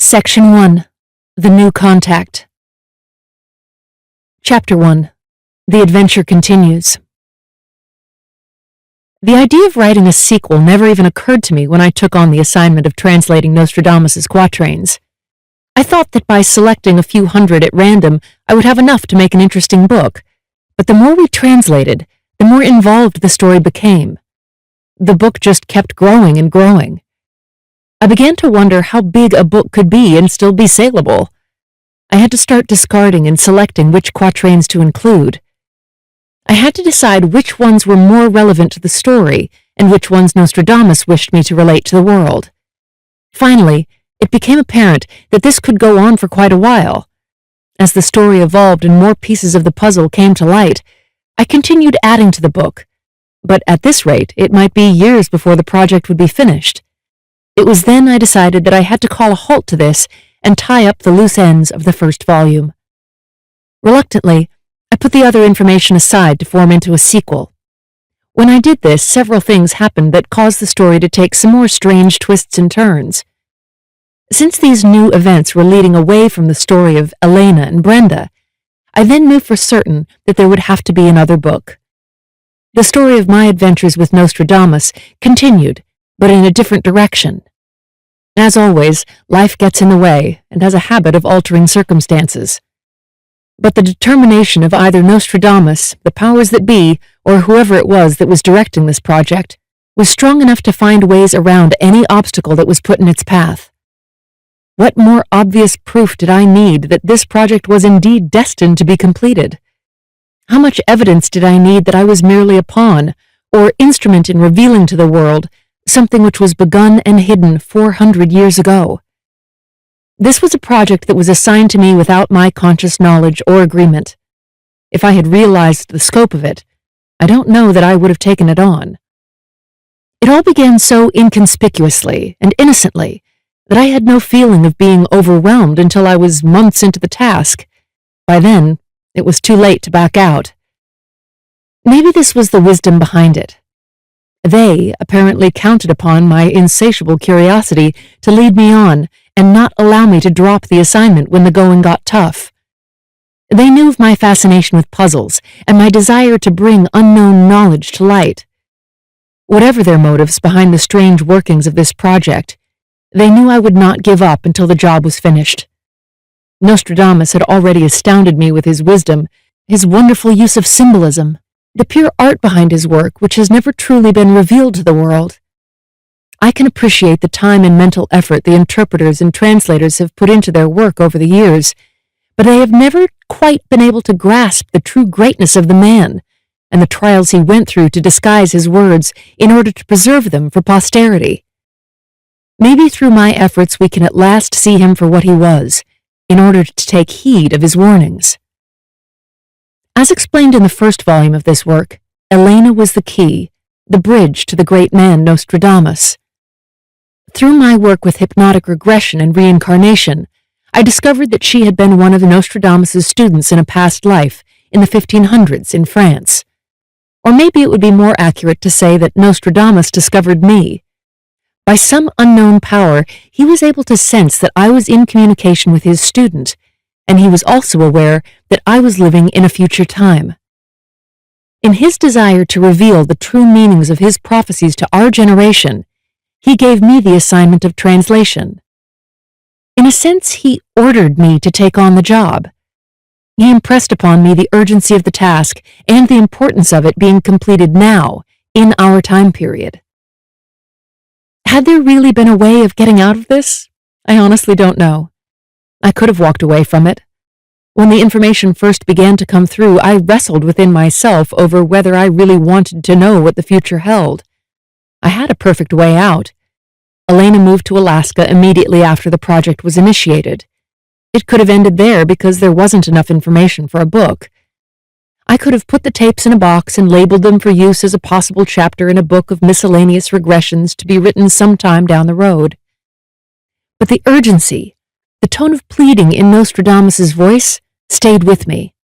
Section 1. The New Contact. Chapter 1. The Adventure Continues. The idea of writing a sequel never even occurred to me when I took on the assignment of translating Nostradamus's quatrains. I thought that by selecting a few hundred at random, I would have enough to make an interesting book, but the more we translated, the more involved the story became. The book just kept growing and growing. I began to wonder how big a book could be and still be saleable. I had to start discarding and selecting which quatrains to include. I had to decide which ones were more relevant to the story and which ones Nostradamus wished me to relate to the world. Finally, it became apparent that this could go on for quite a while. As the story evolved and more pieces of the puzzle came to light, I continued adding to the book, but at this rate it might be years before the project would be finished. It was then I decided that I had to call a halt to this and tie up the loose ends of the first volume. Reluctantly, I put the other information aside to form into a sequel. When I did this, several things happened that caused the story to take some more strange twists and turns. Since these new events were leading away from the story of Elena and Brenda, I then knew for certain that there would have to be another book. The story of my adventures with Nostradamus continued, but in a different direction. As always, life gets in the way and has a habit of altering circumstances. But the determination of either Nostradamus, the powers that be, or whoever it was that was directing this project, was strong enough to find ways around any obstacle that was put in its path. What more obvious proof did I need that this project was indeed destined to be completed? How much evidence did I need that I was merely a pawn, or instrument in revealing to the world something which was begun and hidden 400 years ago? This was a project that was assigned to me without my conscious knowledge or agreement. If I had realized the scope of it, I don't know that I would have taken it on. It all began so inconspicuously and innocently that I had no feeling of being overwhelmed until I was months into the task. By then, it was too late to back out. Maybe this was the wisdom behind it. They apparently counted upon my insatiable curiosity to lead me on and not allow me to drop the assignment when the going got tough. They knew of my fascination with puzzles and my desire to bring unknown knowledge to light. Whatever their motives behind the strange workings of this project, they knew I would not give up until the job was finished. Nostradamus had already astounded me with his wisdom, his wonderful use of symbolism, the pure art behind his work which has never truly been revealed to the world. I can appreciate the time and mental effort the interpreters and translators have put into their work over the years, but they have never quite been able to grasp the true greatness of the man and the trials he went through to disguise his words in order to preserve them for posterity. Maybe through my efforts we can at last see him for what he was, in order to take heed of his warnings. As explained in the first volume of this work, Elena was the key, the bridge to the great man Nostradamus. Through my work with hypnotic regression and reincarnation, I discovered that she had been one of Nostradamus's students in a past life in the 1500s in France. Or maybe it would be more accurate to say that Nostradamus discovered me. By some unknown power, he was able to sense that I was in communication with his student, and he was also aware that I was living in a future time. In his desire to reveal the true meanings of his prophecies to our generation, he gave me the assignment of translation. In a sense, he ordered me to take on the job. He impressed upon me the urgency of the task and the importance of it being completed now, in our time period. Had there really been a way of getting out of this? I honestly don't know. I could have walked away from it. When the information first began to come through, I wrestled within myself over whether I really wanted to know what the future held. I had a perfect way out. Elena moved to Alaska immediately after the project was initiated. It could have ended there because there wasn't enough information for a book. I could have put the tapes in a box and labeled them for use as a possible chapter in a book of miscellaneous regressions to be written sometime down the road. But the urgency, the tone of pleading in Nostradamus's voice, stayed with me.